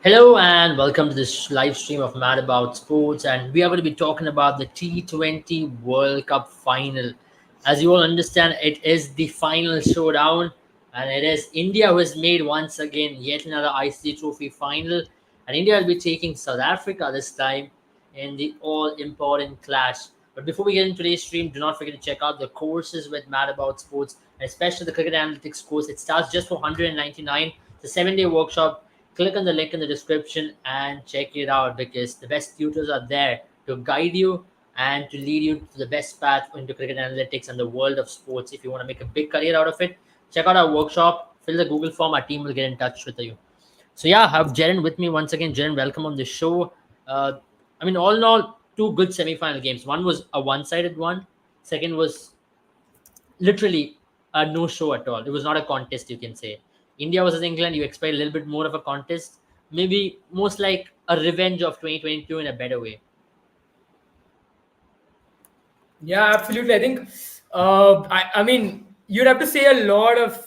Hello and welcome to this live stream of Mad About Sports, and we are going to be talking about the T20 World Cup Final. As you all understand, it is the final showdown, and it is India who has made once again yet another ICC Trophy final, and India will be taking South Africa this time in the all-important clash. But before we get into today's stream, do not forget to check out the courses with Mad About Sports, and especially the cricket analytics course. It starts just for 199. It's a 7-day workshop. Click on the link in the description and check it out because the best tutors are there to guide you and to lead you to the best path into cricket analytics and the world of sports. If you want to make a big career out of it, check out our workshop, fill the Google form, our team will get in touch with you. So yeah, I have Jaren with me once again. Jaren, welcome on the show. Uh, all in all, two good semi-final games. One was a one-sided one. Second was literally a no show at all. It was not a contest, you can say. India versus England, you expect a little bit more of a contest. Maybe most like a revenge of 2022 in a better way. Yeah, absolutely. I think, you'd have to say a lot of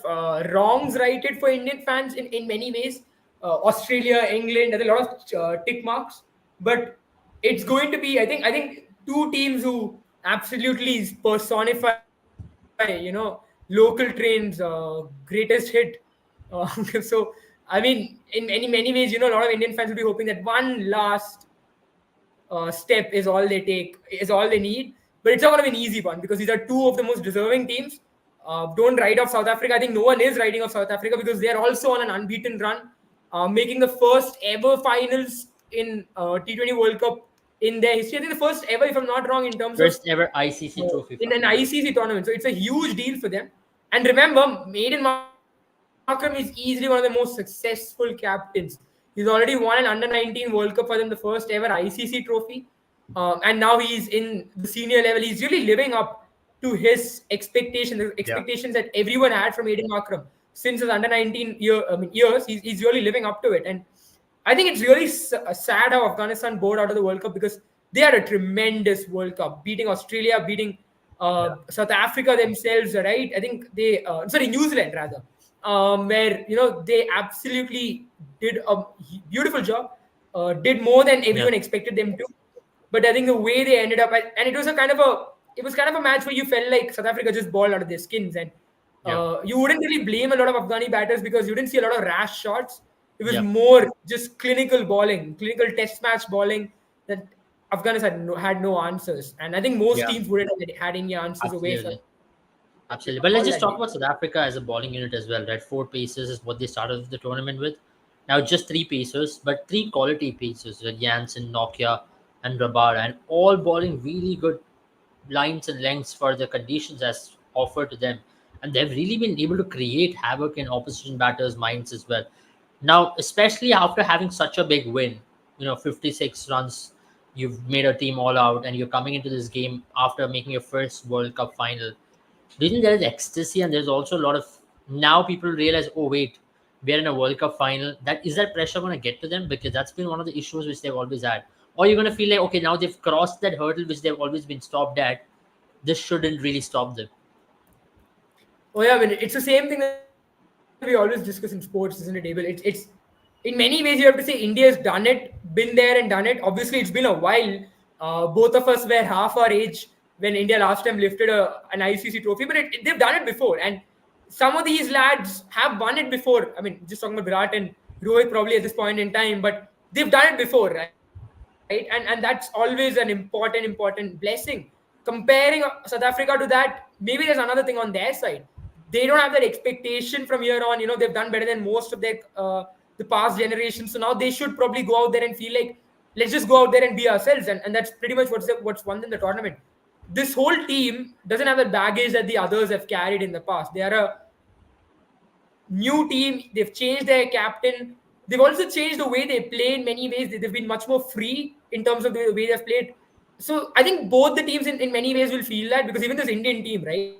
wrongs righted for Indian fans in many ways. Australia, England, there's a lot of tick marks, but it's going to be, I think two teams who absolutely personify, local trains, greatest hit. So, in many ways, a lot of Indian fans will be hoping that one last step is all they need. But it's not going to be an easy one because these are two of the most deserving teams. Don't write off South Africa. I think no one is writing off South Africa because they are also on an unbeaten run, making the first ever finals in T20 World Cup in their history. I think the first ever, if I'm not wrong, in terms of First ever ICC trophy in an final. ICC tournament. So it's a huge deal for them. And remember, Maiden Markram is easily one of the most successful captains. He's already won an under-19 World Cup for them, the first ever ICC trophy. And now he's in the senior level. He's really living up to his expectations, the Yeah. expectations that everyone had from Aiden Markram since his under-19 years. He's really living up to it. And I think it's really sad how Afghanistan bowed out of the World Cup because they had a tremendous World Cup, beating Australia, beating Yeah. South Africa themselves, right? I think New Zealand rather, where they absolutely did a beautiful job, did more than Yeah. everyone expected them to. But I think the way they ended up, and it was kind of a match where you felt like South Africa just balled out of their skins, and Yeah. you wouldn't really blame a lot of Afghani batters because you didn't see a lot of rash shots. It was Yeah. more just clinical bowling, clinical test match bowling that Afghanistan had no answers, and I think most Yeah. teams wouldn't have had any answers away from Absolutely. Absolutely. But let's all just that talk day. about South Africa as a bowling unit as well, right? Four pacers is what they started the tournament with. Now just three pacers, but three quality pacers, right? Jansen, Nokia, and Rabada, and all bowling really good lines and lengths for the conditions as offered to them. And they've really been able to create havoc in opposition batters' minds as well. Now, especially after having such a big win, 56 runs, you've made a team all out, and you're coming into this game after making your first World Cup final. Do you think there is ecstasy and there's also a lot of now people realize, oh wait, we're in a World Cup final. That pressure going to get to them because that's been one of the issues which they've always had. Or you're going to feel like okay, now they've crossed that hurdle which they've always been stopped at. This shouldn't really stop them. Oh yeah, I mean it's the same thing that we always discuss in sports, isn't it, Abel? It's in many ways you have to say India's done it, been there and done it. Obviously, it's been a while. Both of us were half our age when India last time lifted an ICC trophy, but they've done it before, and some of these lads have won it before. I mean, just talking about Virat and Rohit probably at this point in time, but they've done it before, right? And that's always an important blessing. Comparing South Africa to that, maybe there's another thing on their side. They don't have that expectation from here on. They've done better than most of the past generations. So now they should probably go out there and feel like let's just go out there and be ourselves. And that's pretty much what's won them the tournament. This whole team doesn't have the baggage that the others have carried in the past. They are a new team. They've changed their captain. They've also changed the way they play in many ways. They've been much more free in terms of the way they've played. So I think both the teams in many ways will feel that because even this Indian team, right,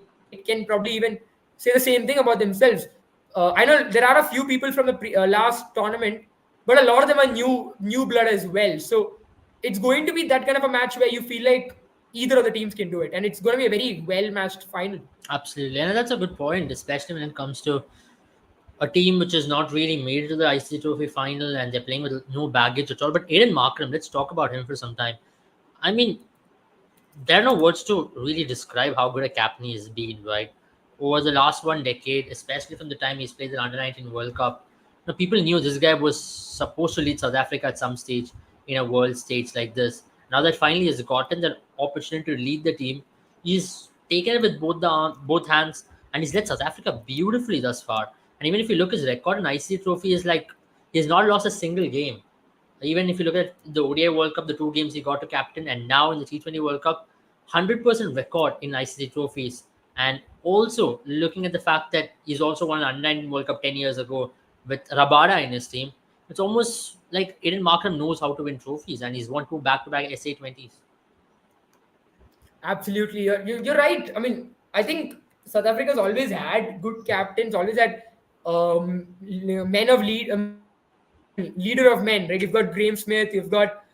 can probably even say the same thing about themselves. I know there are a few people from the last tournament, but a lot of them are new blood as well. So it's going to be that kind of a match where you feel like either of the teams can do it, and it's going to be a very well matched final. Absolutely, and that's a good point, especially when it comes to a team which is not really made it to the ICC Trophy final, and they're playing with no baggage at all. But Aiden Markram, let's talk about him for some time. I mean, there are no words to really describe how good a captain he's been, right? Over the last 1 decade, especially from the time he's played the Under 19 World Cup, people knew this guy was supposed to lead South Africa at some stage in a world stage like this. Now that finally he's gotten the opportunity to lead the team, he's taken it with both hands, and he's led South Africa beautifully thus far. And even if you look his record in ICC Trophy, is like he's not lost a single game. Even if you look at the ODI World Cup, the 2 games he got to captain, and now in the T20 World Cup, 100% record in ICC trophies. And also looking at the fact that he's also won an Under 19 World Cup 10 years ago with Rabada in his team, it's almost like Aiden Markram knows how to win trophies, and he's won 2 back-to-back SA20s. Absolutely, you're right. I mean, I think South Africa's always had good captains, always had men of lead. I mean, leader of men, right? You've got Graham Smith, you've got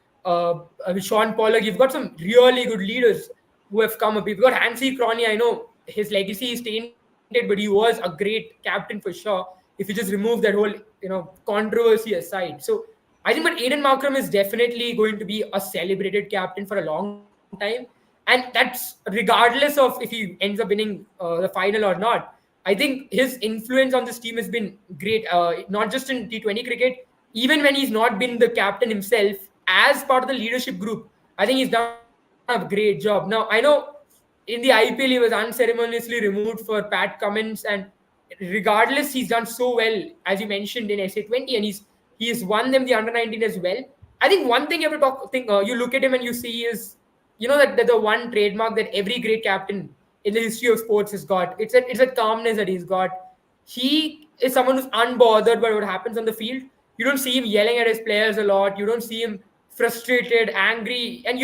Sean Pollock, you've got some really good leaders who have come up. You've got Hansi Cronje. I know his legacy is tainted, but he was a great captain for sure. If you just remove that whole controversy aside, so I think, but Aiden Markram is definitely going to be a celebrated captain for a long time, and that's regardless of if he ends up winning the final or not. I think his influence on this team has been great, not just in T20 cricket, even when he's not been the captain himself, as part of the leadership group. I think he's done a great job. Now, I know in the IPL he was unceremoniously removed for Pat Cummins, and regardless, he's done so well, as you mentioned, in SA20, and he's won them the under 19 as well. I think one thing you have to you look at him and you see is, that the one trademark that every great captain in the history of sports has got. It's a calmness that he's got. He is someone who's unbothered by what happens on the field. You don't see him yelling at his players a lot. You don't see him frustrated, angry, and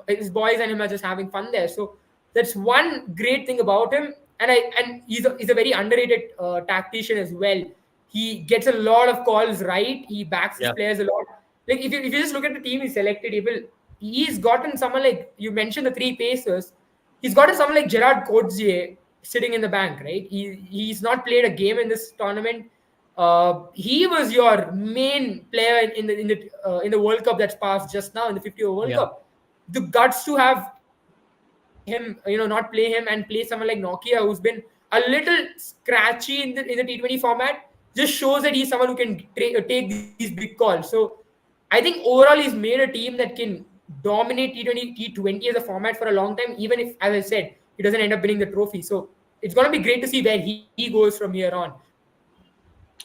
his boys and him are just having fun there. So that's one great thing about him. And he's a very underrated tactician as well. He gets a lot of calls right. He backs his Yeah. players a lot. Like if you just look at the team he selected, he's gotten someone like you mentioned the three pacers. He's gotten someone like Gerard Coetzee sitting in the bank, right? He's not played a game in this tournament. He was your main player in the World Cup that's passed just now in the 50 over World Yeah. Cup. The guts to have him, not play him and play someone like Nokia, who's been a little scratchy in the T20 format, just shows that he's someone who can take these big calls. So I think overall he's made a team that can dominate T20 as a format for a long time, even if, as I said, he doesn't end up winning the trophy. So it's going to be great to see where he goes from here on.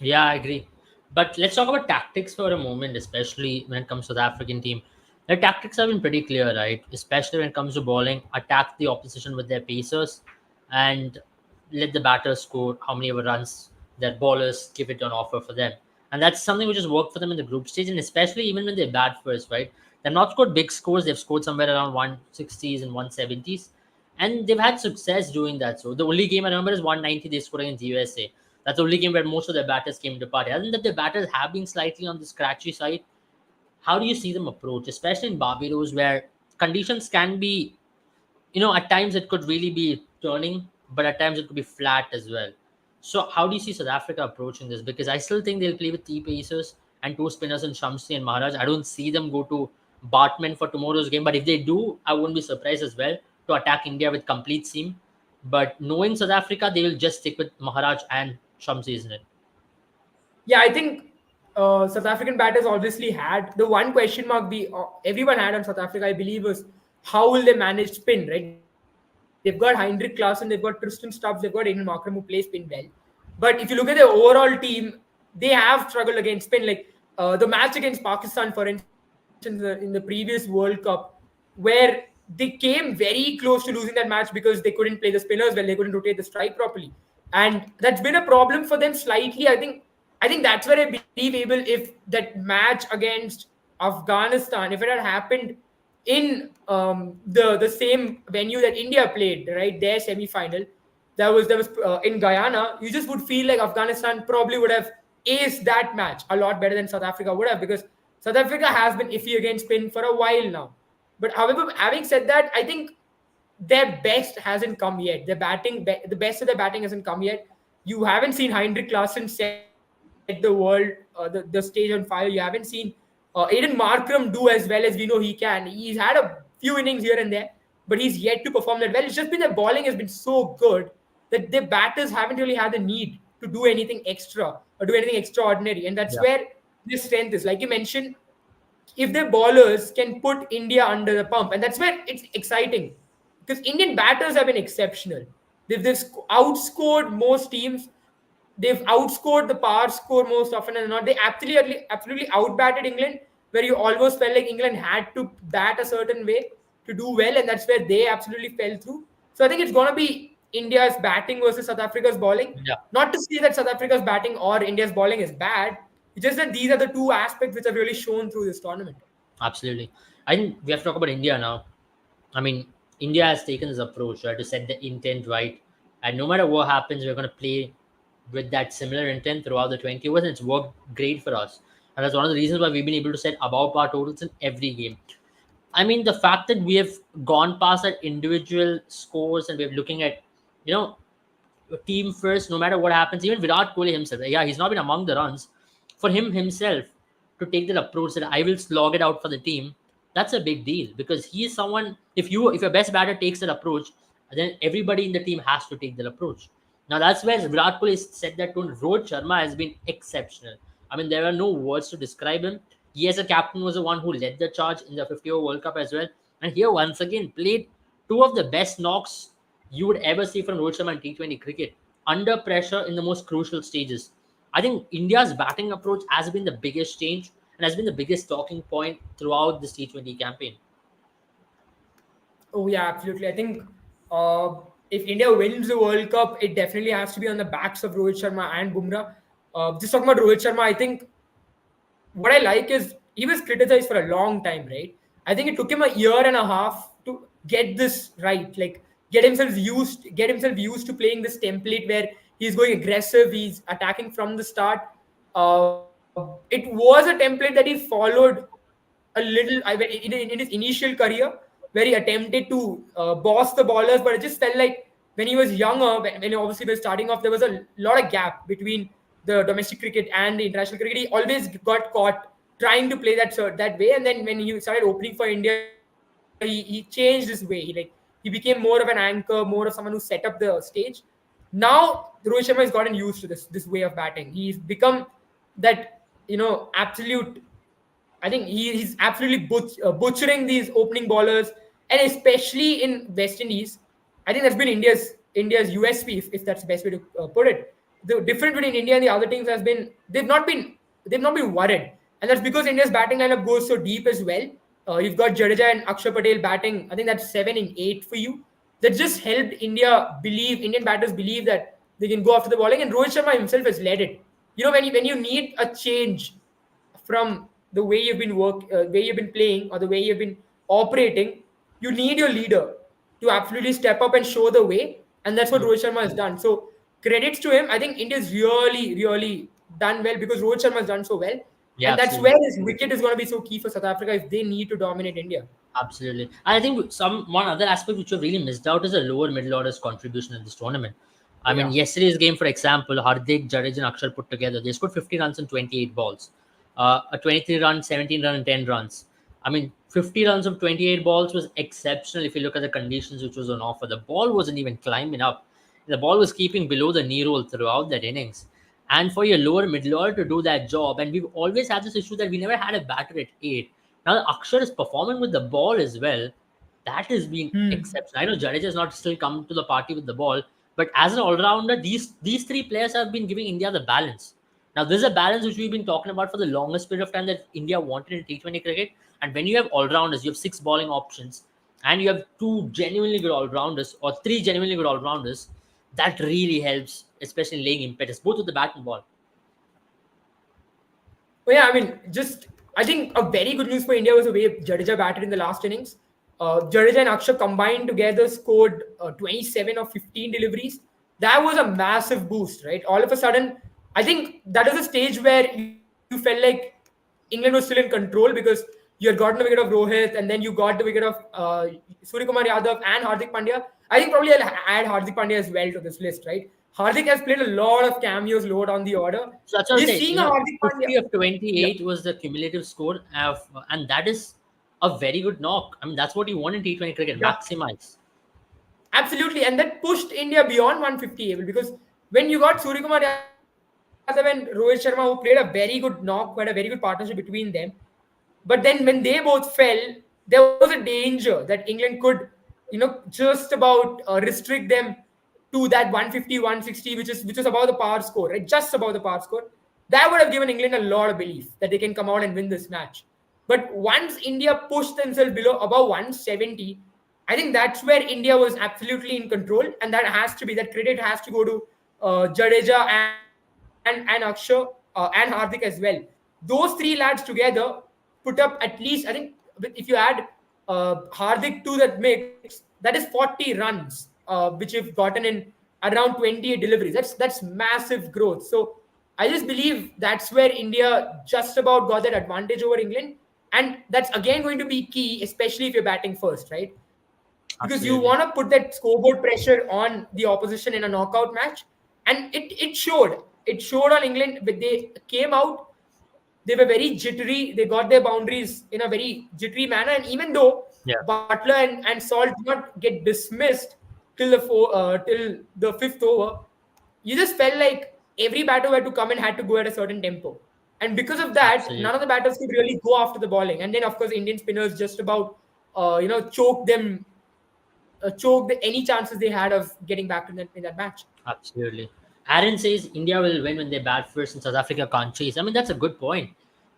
Yeah, I agree. But let's talk about tactics for a moment, especially when it comes to the African team. Their tactics have been pretty clear, right? Especially when it comes to bowling, attack the opposition with their pacers and let the batters score how many ever runs their bowlers give it on offer for them. And that's something which has worked for them in the group stage, and especially even when they bat first, right? They've not scored big scores, they've scored somewhere around 160s and 170s. And they've had success doing that. So the only game I remember is 190 they scored against USA. That's the only game where most of their batters came to party. Other than that, their batters have been slightly on the scratchy side. How do you see them approach, especially in Barbados, where conditions can be, at times it could really be turning, but at times it could be flat as well. So how do you see South Africa approaching this? Because I still think they'll play with three pacers and two spinners in Shamsi and Maharaj. I don't see them go to Bartman for tomorrow's game, but if they do, I wouldn't be surprised as well to attack India with complete seam. But knowing South Africa, they will just stick with Maharaj and Shamsi, isn't it? Yeah, I think South African batters obviously had the one question mark everyone had on South Africa, I believe, was how will they manage spin, right? They've got Heinrich Klaasen, they've got Tristan Stubbs, they've got Aiden Markram who play spin well. But if you look at the overall team, they have struggled against spin. Like the match against Pakistan, for instance, in the previous World Cup, where they came very close to losing that match because they couldn't play the spinners well, they couldn't rotate the strike properly, and that's been a problem for them slightly. I think that's where I believe able if that match against Afghanistan, if it had happened in the same venue that India played, right, their semi-final, that was in Guyana, you just would feel like Afghanistan probably would have aced that match a lot better than South Africa would have, because South Africa has been iffy against spin for a while now. But however, having said that, I think their best hasn't come yet. The best of their batting hasn't come yet. You haven't seen Heinrich Klaasen set set the world, the stage on fire. You haven't seen Aiden Markram do as well as we know he can. He's had a few innings here and there, but he's yet to perform that well. It's just been that bowling has been so good that their batters haven't really had the need to do anything extra or do anything extraordinary. And that's Yeah, where their strength is. Like you mentioned, if their bowlers can put India under the pump, and that's where it's exciting because Indian batters have been exceptional. They've outscored most teams. They've outscored the power score most often than not. They absolutely outbatted England, where you almost felt like England had to bat a certain way to do well, and that's where they absolutely fell through. So I think it's going to be India's batting versus South Africa's bowling. yeah, Not to say that South Africa's batting or India's bowling is bad, it's just that these are the two aspects which have really shown through this tournament. absolutely. I think we have to talk about India now. I mean, India has taken this approach, right, to set the intent right. And no matter what happens, we're going to play with that similar intent throughout the 20 overs, and it's worked great for us. And that's one of the reasons why we've been able to set above par totals in every game. I mean, the fact that we have gone past that individual scores and we're looking at, you know, team first, no matter what happens. Even Virat Kohli himself, yeah, he's not been among the runs. For him himself to take that approach that I will slog it out for the team, that's a big deal because he is someone. If your best batter takes that approach, then everybody in the team has to take that approach. Now that's where Virat Kohli set that tone. Rohit Sharma has been exceptional. I mean, there are no words to describe him. He, as a captain, was the one who led the charge in the 50 over World Cup as well. And here, once again, played two of the best knocks you would ever see from Rohit Sharma in T20 cricket under pressure in the most crucial stages. I think India's batting approach has been the biggest change and has been the biggest talking point throughout this T20 campaign. Oh yeah, absolutely. I think if India wins the World Cup, it definitely has to be on the backs of Rohit Sharma and Bumrah. Just talking about Rohit Sharma, I think what I like is he was criticized for a long time, right? I think it took him a year and a half to get this right, like get himself used to playing this template where he's going aggressive, he's attacking from the start. It was a template that he followed a little in his initial career where he attempted to boss the bowlers, but it just felt like when he was younger, when he obviously was starting off, there was a lot of gap between the domestic cricket and the international cricket. He always got caught trying to play that way, and then when he started opening for India, he changed his way. He became more of an anchor, more of someone who set up the stage. Now Rohit Sharma has gotten used to this way of batting. He's become that absolute. I think he's absolutely butchering these opening bowlers, and especially in West Indies. I think that's been India's USP, if that's the best way to put it. The difference between India and the other teams has been they've not been worried, and that's because India's batting lineup goes so deep as well. You've got Jadeja and Akshar Patel batting. I think that's 7 and 8 for you. That just helped Indian batters believe that they can go after the bowling, and Rohit Sharma himself has led it. When you need a change from the way you've been playing or the way you've been operating, you need your leader to absolutely step up and show the way, and that's what Rohit Sharma has done. So credits to him. I think India's really, really done well because Rohit Sharma has done so well, Yeah, and that's absolutely. where his wicket is going to be so key for South Africa if they need to dominate India. Absolutely. And I think one other aspect which we've really missed out is the lower middle order's contribution in this tournament. I Oh mean, yeah. yesterday's game, for example, Hardik, Jadeja, and Akshar put together, they scored 50 runs in 28 balls, a 23 run, 17 run, and 10 runs. I mean, 50 runs of 28 balls was exceptional if you look at the conditions which was on offer. The ball wasn't even climbing up. The ball was keeping below the knee roll throughout that innings. And for your lower middle order to do that job, and we've always had this issue that we never had a batter at 8. Now Akshar is performing with the ball as well. That has been exceptional. I know Jadeja has not still come to the party with the ball, but as an all-rounder, these three players have been giving India the balance. Now, this is a balance which we've been talking about for the longest period of time that India wanted in T20 cricket. And when you have all-rounders, you have 6 bowling options, and you have two genuinely good all-rounders or three genuinely good all-rounders, that really helps, especially in laying impetus, both with the bat and ball. Well, yeah, I mean, just I think a very good news for India was the way Jadeja batted in the last innings. Jadeja and Akshar combined together scored 27 or 15 deliveries. That was a massive boost, right? All of a sudden, I think that is a stage where you felt like England was still in control because you had gotten the wicket of Rohit and then you got the wicket of Suryakumar Yadav and Hardik Pandya. I think probably I'll add Hardik Pandya as well to this list, right? Hardik has played a lot of cameos lower down the order. So that's what I'm Just saying. seeing a Hardik Pandya. 50 of Yeah, 28 was the cumulative score, and that is a very good knock. I mean, that's what you want in T20 cricket, yeah, maximize. absolutely. And that pushed India beyond 150 able because when you got Suryakumar Yadav and Rohit Sharma, who played a very good knock, who had a very good partnership between them, but then when they both fell, there was a danger that England could, just about restrict them to that 150, 160, which was above the power score, right? Just above the power score. That would have given England a lot of belief that they can come out and win this match. But once India pushed themselves below above 170, I think that's where India was absolutely in control, and that credit has to go to Jadeja and Akshay and Hardik as well. Those three lads together put up at least, I think, if you add Hardik to that mix, that is 40 runs, which you've gotten in around 28 deliveries. That's massive growth. So I just believe that's where India just about got that advantage over England, and that's again going to be key, especially if you're batting first, right? Because you want to put Absolutely. that scoreboard pressure on the opposition in a knockout match, and it showed. It showed on England. But they came out, they were very jittery. They got their boundaries in a very jittery manner. And even though Yeah, Butler and Salt did not get dismissed till the fifth over, you just felt like every batter had to come and had to go at a certain tempo. And because of that, none absolutely. of the batters could really go after the bowling. And then, of course, Indian spinners just about choked any chances they had of getting back in that match. Absolutely. Aaron says India will win when they bat first and South Africa can't chase. I mean, that's a good point.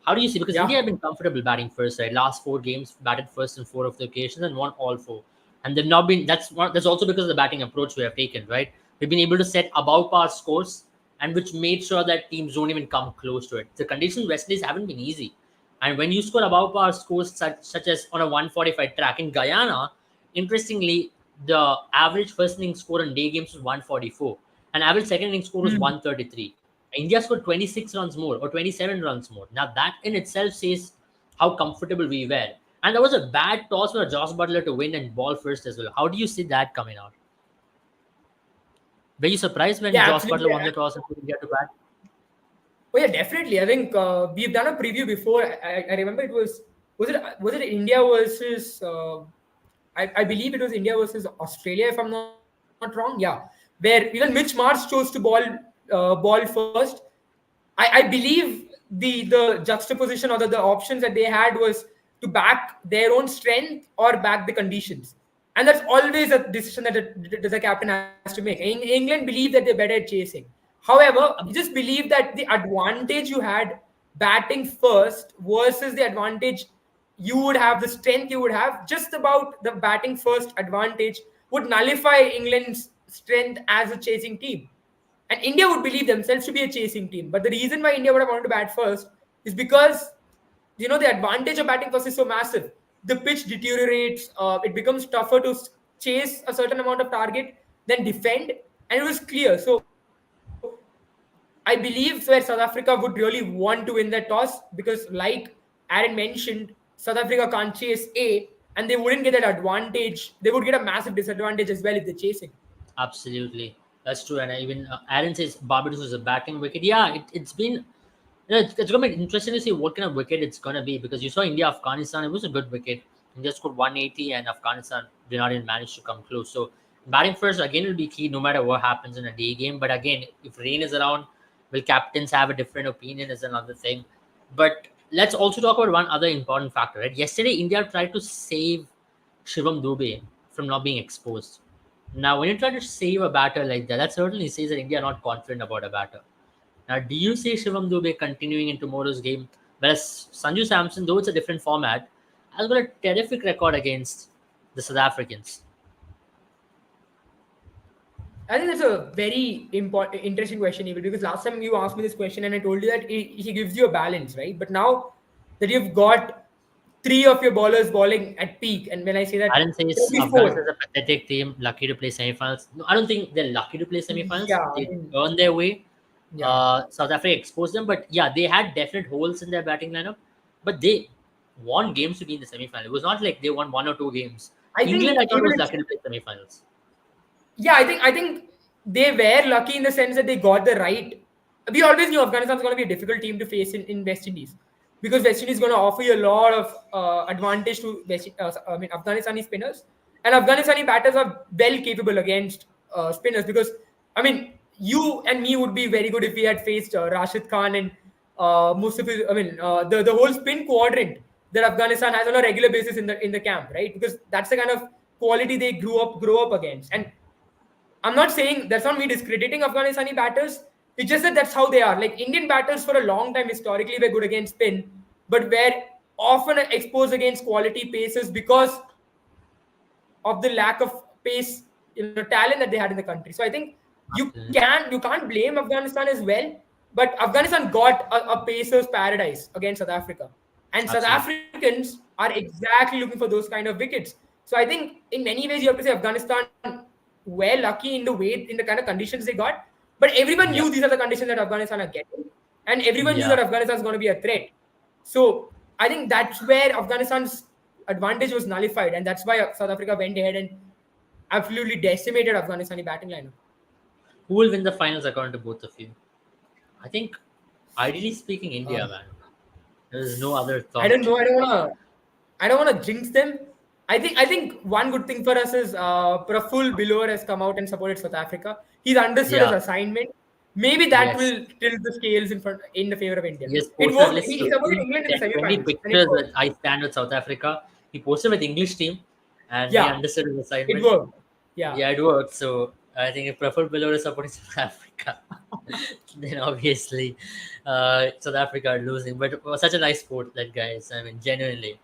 How do you see? Because India Yeah. have been comfortable batting first, right? Last four games, batted first in four of the occasions and won all four. And they've not been. That's also because of the batting approach we have taken, right? We've been able to set above par scores, and which made sure that teams don't even come close to it. The conditions West Indies haven't been easy, and when you score above par scores such as on a 145 track in Guyana, interestingly, the average first inning score in day games was 144, and average second inning score was Hmm. 133. India scored 26 runs more or 27 runs more. Now that in itself says how comfortable we were. And there was a bad toss for Josh Butler to win and ball first as well. How do you see that coming out? Were you surprised when Yeah, Josh absolutely. Butler won the toss and put India to bat? Oh yeah, definitely. I think we've done a preview before. I remember it India versus I believe it was India versus Australia if I'm not wrong. Yeah, where even Mitch Marsh chose to ball first. I believe the juxtaposition or the options that they had was to back their own strength or back the conditions. And that's always a decision that the captain has to make. England believe that they're better at chasing. However, you just believe that the advantage you had batting first versus the advantage you would have, the strength you would have, just about the batting first advantage would nullify England's strength as a chasing team. And India would believe themselves to be a chasing team. But the reason why India would have wanted to bat first is because the advantage of batting first is so massive. The pitch deteriorates. It becomes tougher to chase a certain amount of target than defend, and it was clear. So I believe where South Africa would really want to win that toss because, like Aaron mentioned, South Africa can't chase A, and they wouldn't get that advantage. They would get a massive disadvantage as well if they're chasing. Absolutely. That's true. And even Aaron says Barbados was a batting wicket. Yeah, it's been it's going to be interesting to see what kind of wicket it's going to be because you saw India Afghanistan. It was a good wicket. India scored 180 and Afghanistan did not even manage to come close. So batting first again will be key no matter what happens in a day game. But again, if rain is around, will captains have a different opinion is another thing. But let's also talk about one other important factor. Right, yesterday India tried to save Shivam Dube from not being exposed. Now, when you try to save a batter like that, that certainly says that India are not confident about a batter. Now, do you see Shivam Dube continuing in tomorrow's game? Whereas Sanju Samson, though it's a different format, has got a terrific record against the South Africans. I think that's a very important, interesting question, even because last time you asked me this question and I told you that he gives you a balance, right? But now that you've got three of your bowlers bowling at peak, and when I say I didn't that, say probably Afghanistan is four. a pathetic team, lucky to play semifinals. No, I don't think they're lucky to play semifinals. Yeah, I They mean, earned their way. yeah. South Africa exposed them, but yeah, they had definite holes in their batting lineup. But they won games to be in the semifinal. It was not like they won one or two games. I England, think I thought, even was if lucky to play semifinals. yeah, I think they were lucky in the sense that they got the right. We always knew Afghanistan's going to be a difficult team to face in West Indies because West Indies is going to offer you a lot of advantage to Afghanistani spinners, and Afghanistani batters are well capable against spinners because I mean you and me would be very good if we had faced Rashid Khan and Mustafiz. The whole spin quadrant that Afghanistan has on a regular basis in the camp, right? Because that's the kind of quality they grow up against. And I'm not saying that's not me discrediting Afghanistani batters. It's just that that's how they are. Like Indian batters for a long time historically were good against spin, but were often exposed against quality paces because of the lack of pace, talent that they had in the country. So I think Absolutely. you can't blame Afghanistan as well. But Afghanistan got a pacer's paradise against South Africa, and South Absolutely. Africans are exactly looking for those kind of wickets. So I think in many ways you have to say Afghanistan were lucky in the kind of conditions they got. But everyone knew Yeah. these are the conditions that Afghanistan are getting, and everyone knew Yeah. that Afghanistan is going to be a threat. So I think that's where Afghanistan's advantage was nullified, and that's why South Africa went ahead and absolutely decimated Afghanistani batting lineup. Who will win the finals according to both of you? I think, ideally speaking, Uh, India, man. There is no other I don't thought. know. I don't wanna jinx them. I think one good thing for us is Praful Bilor has come out and supported South Africa. He's understood his Yeah. assignment. Maybe that Yes. will tilt the scales in the favor of India. He has It posted at worked. least He supported 15, England in the 10, 20 semi-finals, and it pictures worked. that I stand with South Africa. He posted with English team, and he Yeah, understood his it assignment. worked. Yeah. Yeah, it worked. So I think if Praful Below is supporting South Africa, then obviously South Africa are losing. But it was such a nice sport, that guys. I mean, genuinely.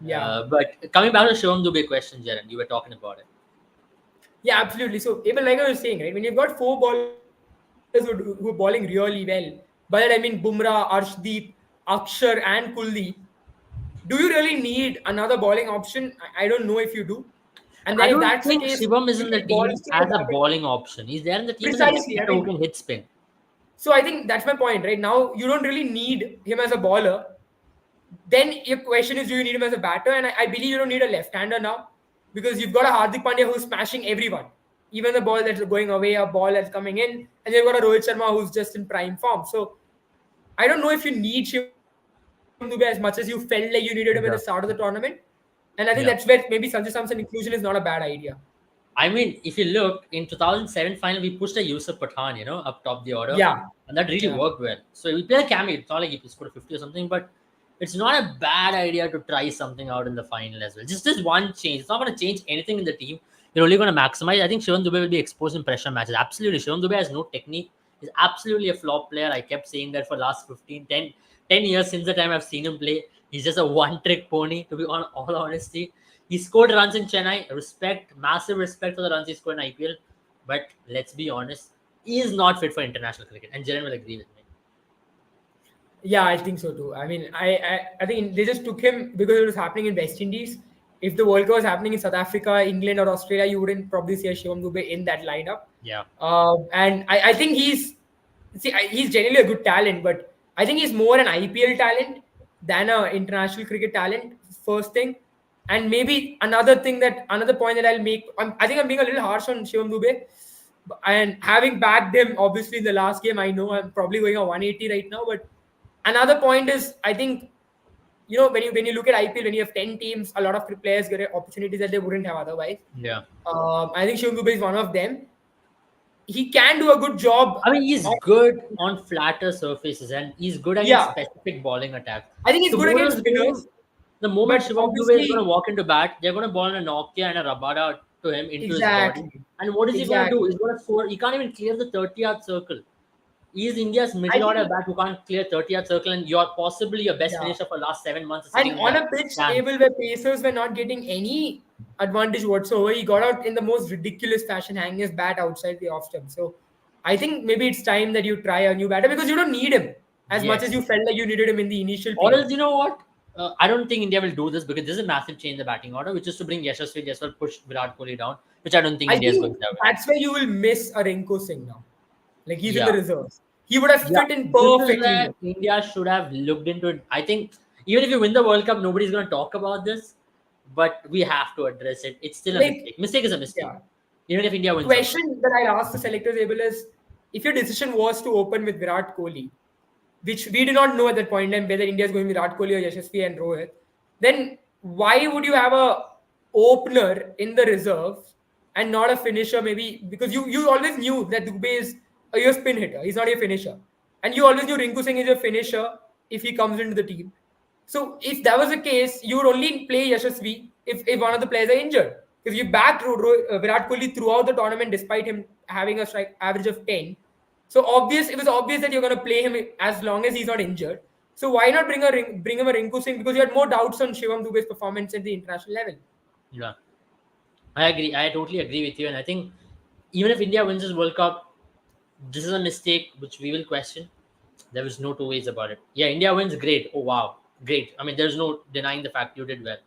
Yeah. But coming back to Shivam Dubey question, Jared, you were talking about it. Yeah, absolutely. So, even like I was saying, right, when you've got four bowlers who are bowling really well, by that I mean Bumrah, Arshdeep, Akshar, and Kuldeep, do you really need another bowling option? I don't know if you do. And then if I that's don't the think case, Shivam is you in the take balls team to South as a Africa. bowling option. He's there in the team as a Precisely. I left-hander who mean, can hit spin. so I think that's my point, right? Now you don't really need him as a bowler. Then your question is, do you need him as a batter? And I believe you don't need a left-hander now because you've got a Hardik Pandya who's smashing everyone, even the ball that's going away, a ball that's coming in, and you've got a Rohit Sharma who's just in prime form. So I don't know if you need Shivam Dube as much as you felt like you needed him at the start of the tournament. Yeah. And I think that's where maybe Sanju Yeah. Samson inclusion is not a bad idea. I mean, if you look in 2007 final, we pushed a Yusuf Pathan, up top the order, Yeah, and that really yeah, worked well. So we played a cameo. It's not like he scored a 50 or something, but it's not a bad idea to try something out in the final as well. Just this one change. It's not going to change anything in the team. You're only going to maximize. I think Shivam Dubey will be exposed in pressure matches. Absolutely. Shivam Dubey has no technique. He's absolutely a flop player. I kept saying that for last 10 years since the time I've seen him play. He's just a one-trick pony, to be on all honesty. He scored runs in Chennai. Massive respect for the runs he scored in IPL. But let's be honest, he is not fit for international cricket. And Jaren will agree with me. yeah. I think so too. I mean, I think they just took him because it was happening in West Indies. If the World Cup was happening in South Africa, England, or Australia, you wouldn't probably see a Shivam Dube in that lineup. Yeah. And I think he's genuinely a good talent, but I think he's more an IPL talent than a international cricket talent. First thing, and maybe another point that I'll make. I think I'm being a little harsh on Shivam Dube, and having backed him obviously in the last game, I know I'm probably going a 180 right now. But another point is, I think when you look at IPL, when you have 10 teams, a lot of players get opportunities that they wouldn't have otherwise. Yeah. I think Shivam Dube is one of them. He can do a good job. I mean, he's Of, good on flatter surfaces and he's good against yeah, specific bowling attacks. I think he's The good against bowlers know spinners, the moment but Shivam Dube is going to obviously, walk into bat, they're going to ball in a Nokia and a Rabada to him into his body. exactly, And what is he going to do? exactly. He's going to score. He can't even clear the 30-yard circle. He is India's I middle order think, bat who can't clear 30-yard circle, and you're possibly your best yeah. finisher for last 7 months is And sitting in on the a pitch stand. table where Pacers were not getting any advantage whatsoever, he got out in the most ridiculous fashion, hanging his bat outside the off stump. So I think maybe it's time that you try a new batter because you don't need him as much as Yes. you felt like you needed him in the initial Or period. else, you know what? I don't think India will do this because there's a massive change in the batting order, which is to bring Yashasvi Jaiswal, push Virat Kohli down, which I don't think I India is think going to have. that's where you will miss a Renko Singh now. Like he's in the Yeah. reserves. He would have Yeah, fit in this is perfectly where here. India should have looked into it. I think even if you win the World Cup, nobody's going to talk about this, but we have to address it. It's still a Like, mistake. Mistake is a mistake. yeah. even if India The wins out. question that I'll ask the selectors able is, if your decision was to open with Virat Kohli, which we do not know at that point in time whether India is going with Virat Kohli or Yashasvi and Rohit, then why would you have a opener in the reserves and not a finisher? Maybe because you always knew that Dubey is your spin hitter. He's not a finisher, and you always knew Rinku Singh is a finisher if he comes into the team. So if that was the case, you would only play Yashasvi if one of the players are injured. Because you backed Virat Kohli throughout the tournament despite him having a strike average of 10. So it was obvious that you're going to play him as long as he's not injured. So why not bring him a Rinku Singh? Because you had more doubts on Shivam Dubey's performance at the international level. Yeah, I agree. I totally agree with you. And I think even if India wins this World Cup, this is a mistake which we will question. There is no two ways about it. Yeah, India wins, great. Oh wow, great. I mean, there's no denying the fact you did well.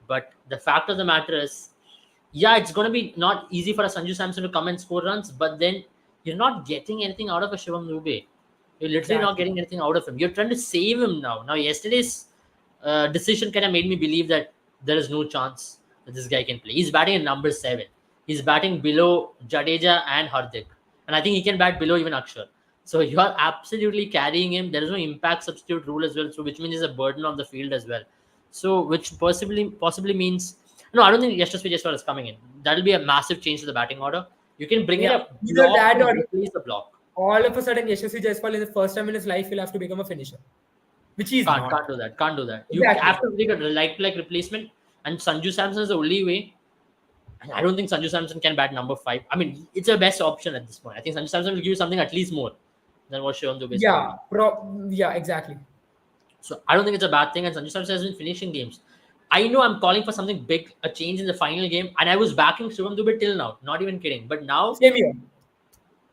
But the fact of the matter is, yeah, it's going to be not easy for a Sanju Samson to come and score runs, but then you're not getting anything out of a Shivam Dube. You're literally not Exactly. getting anything out of him. You're trying to save him now. Now, yesterday's decision kind of made me believe that there is no chance that this guy can play. He's batting at number 7. He's batting below Jadeja and Hardik. And I think he can bat below even Akshar. So you are absolutely carrying him. There is no impact substitute rule as well, so which means he's a burden on the field as well. So which possibly means no, I don't think Yashasvi Jaiswal is coming in. That'll be a massive change to the batting order. You can bring in Yeah, a either block that to or replace the block. all of a sudden Yashasvi Jaiswal in the first time in his life will have to become a finisher, which he's Can't not. do that. Can't do that. You Exactly. have to take a like replacement, and Sanju Samson is the only way. And I don't think Sanju Samson can bat number 5. I mean, it's the best option at this point. I think Sanju Samson will give you something at least more than what Shivam Dube is giving you. Yeah, exactly. So I don't think it's a bad thing. And Sanju Samson has been finishing games. I know I'm calling for something big, a change in the final game, and I was backing Shivam Dube till now. Not even kidding. Same here.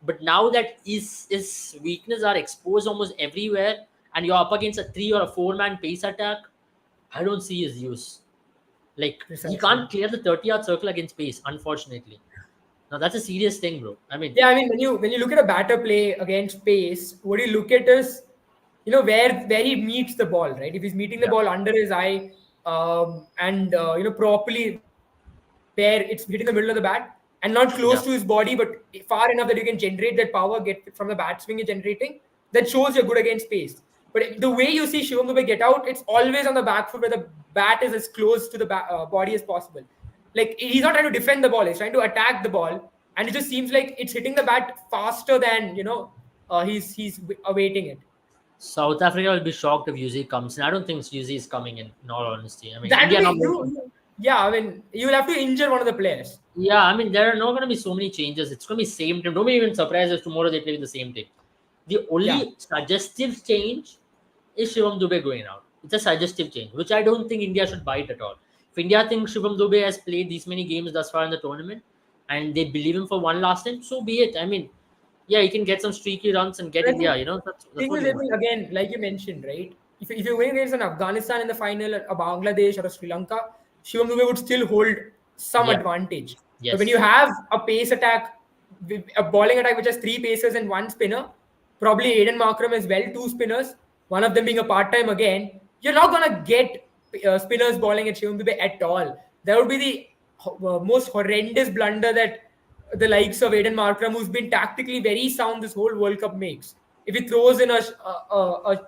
But now that his weaknesses are exposed almost everywhere, and you're up against a 3 or a 4 man pace attack, I don't see his use. Like he Precisely. can't clear the 30-yard circle against pace, unfortunately. Now that's a serious thing, bro. I mean, Yeah, I mean when you look at a batter play against pace, what you look at is where he meets the ball, right? If he's meeting the yeah, ball under his eye, and properly where it's hitting the middle of the bat and not close to his body, but yeah. far enough that you can generate that power, get from the bat swing you're generating, that shows you're good against pace. But the way you see Shivam Dube get out, it's always on the back foot where the bat is as close to the body as possible. Like he's not trying to defend the ball; he's trying to attack the ball, and it just seems like it's hitting the bat faster than he's awaiting it. South Africa will be shocked if UZ comes in. I don't think UZ is coming in all honesty. I mean, That will India be not more confident. yeah. I mean, you'll have to injure one of the players. Yeah, I mean, there are not going to be so many changes. It's going to be same team. Don't be even surprised if tomorrow they play with the same team. The Yeah, only suggestive change is Shivam Dube going out. It's a suggestive change, which I don't think India should bite at all. If India thinks Shivam Dube has played these many games thus far in the tournament and they believe him for one last time, so be it. I mean, yeah, he can get some streaky runs and get but I India. think That's thing what is, you want. again, like you mentioned, right? If you're going against an Afghanistan in the final, a Bangladesh or a Sri Lanka, Shivam Dube would still hold some Yeah. advantage. But when you Yes. have a pace attack, a bowling attack which has three pacers and one spinner, probably Aiden Markram as well, two spinners, one of them being a part time again, you're not gonna get spinners bowling at Shivam Dube at all. That would be the most horrendous blunder that the likes of Aiden Markram, who's been tactically very sound this whole World Cup, makes. If he throws in a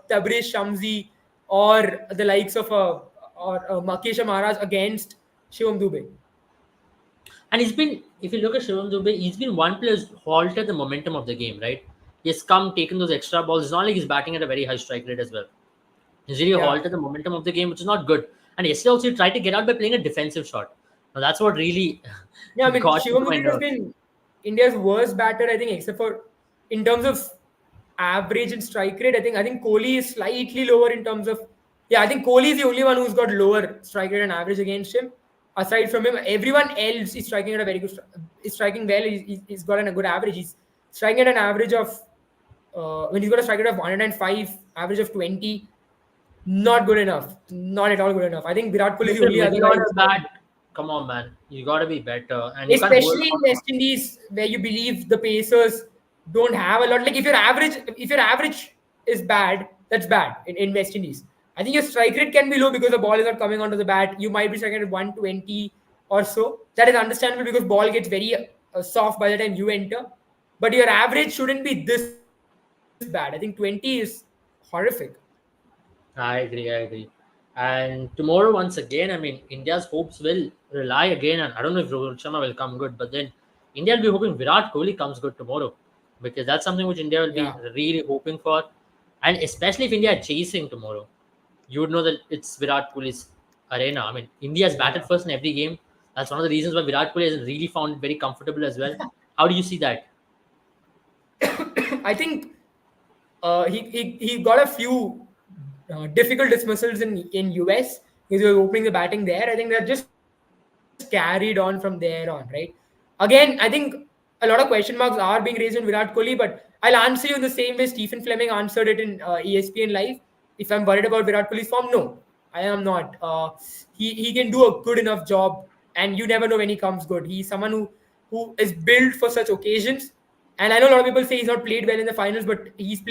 Tabriz Shamsi or the likes of a Makesha Maharaj against Shivam Dube. And he's been, if you look at Shivam Dube, he's been one player who's halted the momentum of the game, right? He has come, taken those extra balls. It's not like he's batting at a very high strike rate as well. He's really Yeah. halted the momentum of the game, which is not good. And yesterday also he tried to get out by playing a defensive shot. Now that's what really Yeah, I mean, got into Shivam my Dube has nerves. been India's worst batter, I think, except for in terms of average and strike rate. I think Kohli is slightly lower in terms of I think Kohli is the only one who's got lower strike rate and average against him. Aside from him, everyone else is striking at a very good. Is striking well. He's got a good average. He's striking at an average of when he's got a strike rate of 105, average of 20. Not good enough. Not at all good enough. I think Virat Kohli is the Listen, only when other you're guy on who's a got bat, come on, man. You got to be better. And you can't hold especially in on. West Indies where you believe the Pacers don't have a lot. Like if your average is bad, that's bad in West Indies. I think your strike rate can be low because the ball is not coming onto the bat. You might be striking at 120 or so. That is understandable because ball gets very soft by the time you enter. But your average shouldn't be this bad. I think 20 is horrific. I agree. I agree. And tomorrow, once again, I mean, India's hopes will rely again. And I don't know if Rohit Sharma will come good, but then India will be hoping Virat Kohli comes good tomorrow, because that's something which India will be Yeah, really hoping for. And especially if India are chasing tomorrow, you would know that it's Virat Kohli's arena. I mean, India has batted yeah. first in every game. That's one of the reasons why Virat Kohli has really found it very comfortable as well. How do you see that? I think he got a few difficult dismissals in US because he was opening the batting there. I think that just carried on from there on, right? Again, I think a lot of question marks are being raised on Virat Kohli, but I'll answer you in the same way Stephen Fleming answered it in ESPN Live. If I'm worried about Virat Kohli's form, no, I am not. He can do a good enough job, and you never know when he comes good. He's someone who is built for such occasions. And I know a lot of people say he's not played well in the finals, but he's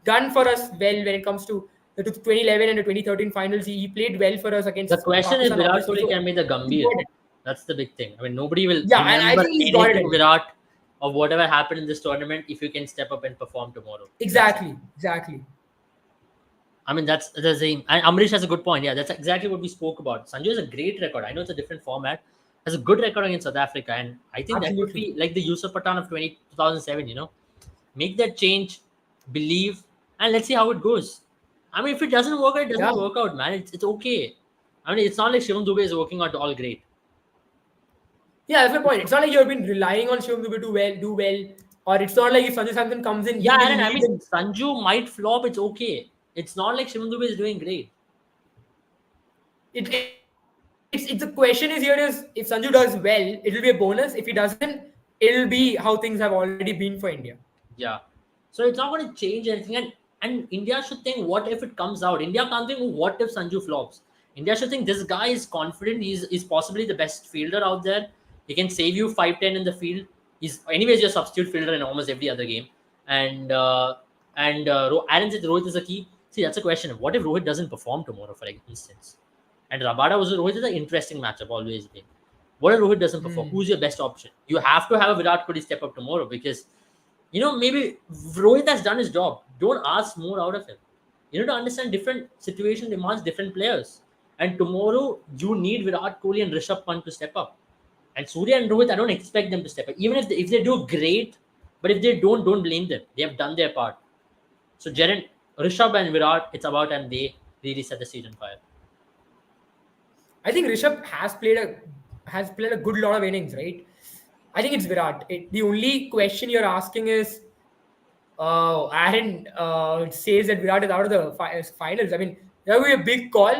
done for us well when it comes to the 2011 and the 2013 finals. He played well for us against The Pakistan, question is obviously. So Virat Kohli can be the he's got it. Gambhir. That's the big thing. I mean, nobody will Yeah, and I think remember he's got it anything already. Virat of whatever happened in this tournament if you can step up and perform tomorrow. That's it. Exactly. I mean, that's the same. And Amrish has a good point. Yeah, that's exactly what we spoke about. Sanju has a great record. I know it's a different format. Has a good record against South Africa, and I think that could Absolutely. be like the Yusuf Pathan of 2007. Make that change, believe, and let's see how it goes. I mean, if it doesn't work out, it Yeah. doesn't work out, man. It's okay. I mean, it's not like Shivam Dubey is working out all great. Yeah, that's my point. It's not like you've been relying on Shivam Dubey to do well, or it's not like if Sanjay Samson comes in, he Yeah, will Aaron, I lead mean, him. Sanju might flop. It's okay. It's not like Shivam Dubey is doing great. It's the question is here is if Sanju does well, it'll be a bonus. If he doesn't, it'll be how things have already been for India. Yeah. So it's not going to change anything. And India should think, what if it comes out? India can't think, what if Sanju flops? India should think this guy is confident. He's possibly the best fielder out there. He can save you 5-10 in the field. He's anyways your substitute fielder in almost every other game. And Aaron said Rohit is a key. See, that's a question. What if Rohit doesn't perform tomorrow, for instance? And Rabada was Rohit is an interesting matchup, always been. What if Rohit doesn't perform? Who's your best option? You have to have a Virat Kohli step up tomorrow, because maybe Rohit has done his job. Don't ask more out of him. You need to understand different situation demands different players. And tomorrow you need Virat Kohli and Rishabh Pant to step up. And Surya and Rohit, I don't expect them to step up. Even if they do great, but if they don't blame them. They have done their part. So Jaren, Rishabh and Virat, it's about and they really set the stage on fire. I think Rishabh has played a good lot of innings, right? I think it's Virat. The only question you're asking is, Aaron says that Virat is out of the finals. I mean, that would be a big call,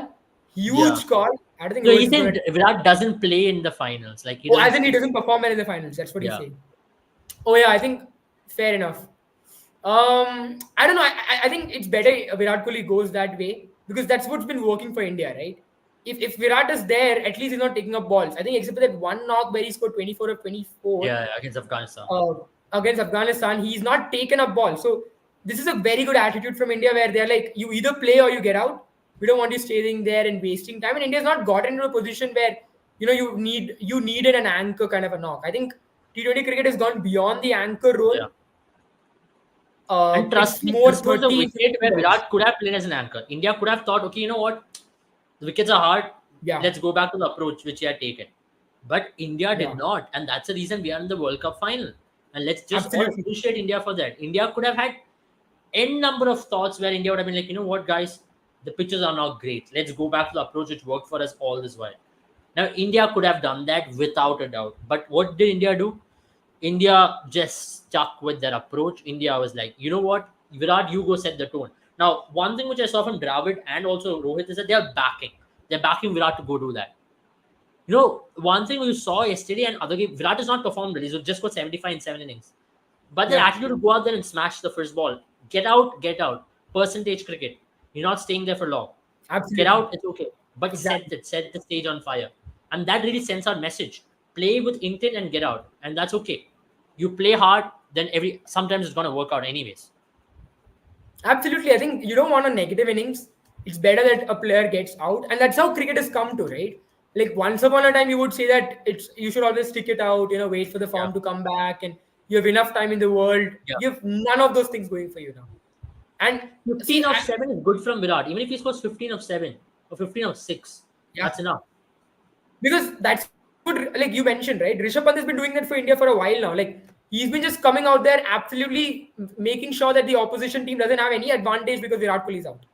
Yeah. huge call. I don't think No, he Rohit is going said to. Virat doesn't play in the finals. Like he Oh, doesn't as in he play. doesn't perform well in the finals. That's what he's Yeah. saying. Oh yeah, I think fair enough. I don't know. I think it's better Virat Kohli goes that way because that's what's been working for India, right? If Virat is there, at least he's not taking up balls. I think except for that one knock where he scored 24 of 24 Yeah, against Afghanistan. uh, against Afghanistan, he's not taken up balls. So this is a very good attitude from India where they're like, you either play or you get out. We don't want you staying there and wasting time. And India's not gotten into a position where you needed an anchor kind of a knock. I think T20 cricket has gone beyond the anchor role. Yeah. And trust It's me, more this was the 13, wicket 15 where balls. Virat could have played as an anchor. India could have thought, okay, you know what? The wickets are hard. Yeah, Let's go back to the approach which he had taken. But India did yeah, not. And that's the reason we are in the World Cup final. And let's just all absolutely. appreciate India for that. India could have had n number of thoughts where India would have been like, you know what, guys, the pitches are not great. Let's go back to the approach which worked for us all this while. Now, India could have done that without a doubt. But what did India do? India just stuck with their approach. India was like, you know what? Virat, you go set the tone. Now, one thing which I saw from Dravid and also Rohit is that they are backing. They're backing Virat to go do that. One thing we saw yesterday and other game, Virat has not performed really. So just got 75 in 7 innings. But their Yeah, attitude to go out there and smash the first ball. Get out, get out. Percentage cricket. You're not staying there for long. Get absolutely. out, it's okay. But Exactly. set the stage on fire. And that really sends out message. Play with intent and get out. And that's okay. You play hard, then sometimes it's gonna work out anyways. Absolutely. I think you don't want a negative innings. It's better that a player gets out. And that's how cricket has come to, right? like once upon a time you would say that it's you should always stick it out, wait for the Yeah, form to come back, and you have enough time in the world. yeah. You have none of those things going for you now. And 15 see, of 7 is good from Virat. Even if he scores 15 of 7 or 15 of 6, yeah, that's enough. because that's what, like you mentioned, right? Rishabh Pant has been doing that for India for a while now. Like he's been just coming out there absolutely making sure that the opposition team doesn't have any advantage because Virat Kohli is out.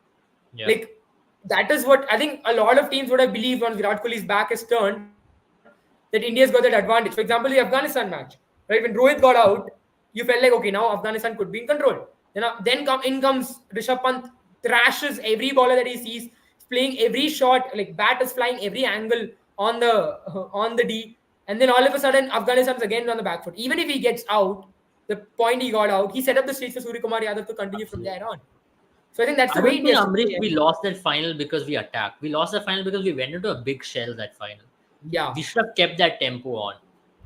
Yeah, Like that is what I think a lot of teams would have believed once Virat Kohli's back is turned, that India's got that advantage. For example, the Afghanistan match, right? When Rohit got out, you felt like okay, now Afghanistan could be in control. In comes Rishabh Pant, thrashes every baller that he sees, playing every shot, like bat is flying every angle on the on the D, and then all of a sudden Afghanistan's again on the back foot. Even if he gets out, the point he got out, he set up the stage for Surya Kumar Yadav to continue from absolutely. there on. So I think that's I the way don't India think, has to Amrish, play. we lost that final because we attacked. We lost the final because we went into a big shell that final. Yeah, We should have kept that tempo on.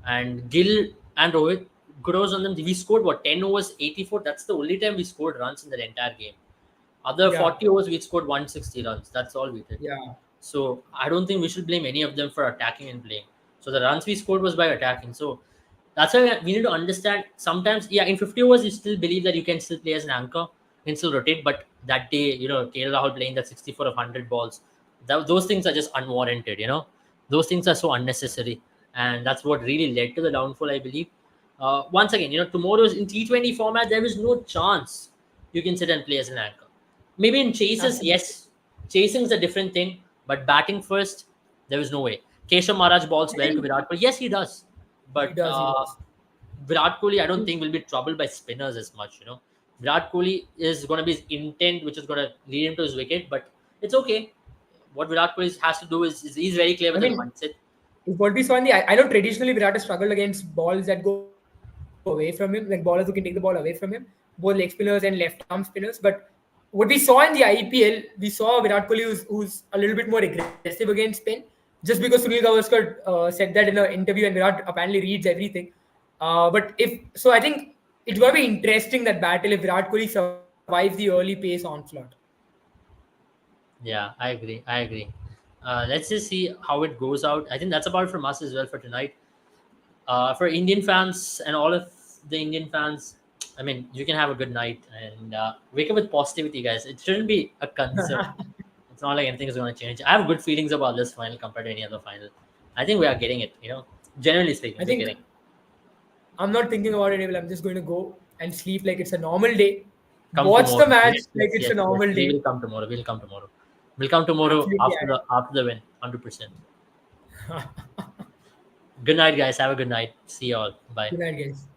And Gill and Rohit, kudos on them. We scored what, 10 overs, 84? That's the only time we scored runs in the entire game. Other yeah, 40 overs, we scored 160 runs. That's all we did. yeah. So I don't think we should blame any of them for attacking and playing. So the runs we scored was by attacking. So that's why we need to understand. Sometimes, yeah, in 50 overs, you still believe that you can still play as an anchor, you can still rotate. But that day, KL Rahul playing that 64 of 100 balls, those things are just unwarranted. Those things are so unnecessary, and that's what really led to the downfall, I believe. Once again, tomorrow's in T20 format, there is no chance you can sit and play as an anchor. Maybe in chases, Absolutely. yes, chasing is a different thing, but batting first, there is no way. Keshav Maharaj balls I well to think Virat Kohli. Yes, he does, he but does. He does. Virat Kohli, I don't think will be troubled by spinners as much. Virat Kohli is going to be his intent, which is going to lead him to his wicket, but it's okay. What Virat Kohli has to do is he's very clear I with his mean, mindset. if what we saw in the, I know traditionally Virat has struggled against balls that go away from him, like ballers who can take the ball away from him, both leg spinners and left arm spinners. But what we saw in the IPL, we saw Virat Kohli who's a little bit more aggressive against spin, just because Sunil Gavaskar said that in an interview, and Virat apparently reads everything. But if so, I think it's going to be interesting that battle if Virat Kohli survives the early pace onslaught. Yeah, I agree. I agree. Let's just see how it goes out. I think that's about it from us as well for tonight. For Indian fans and all of the Indian fans, I mean, you can have a good night and wake up with positivity, guys. It shouldn't be a concern. It's not like anything is going to change. I have good feelings about this final compared to any other final. I think we are getting it. Generally speaking, I we're think getting. I'm not thinking about it, Abel. I'm just going to go and sleep like it's a normal day. Come Watch the tomorrow. match Yes, like yes, it's a yes, yes. normal We will day. come tomorrow. We'll come tomorrow. We'll come tomorrow Absolutely. after the win. 100%. Good night, guys. Have a good night. See you all. Bye. Good night, guys.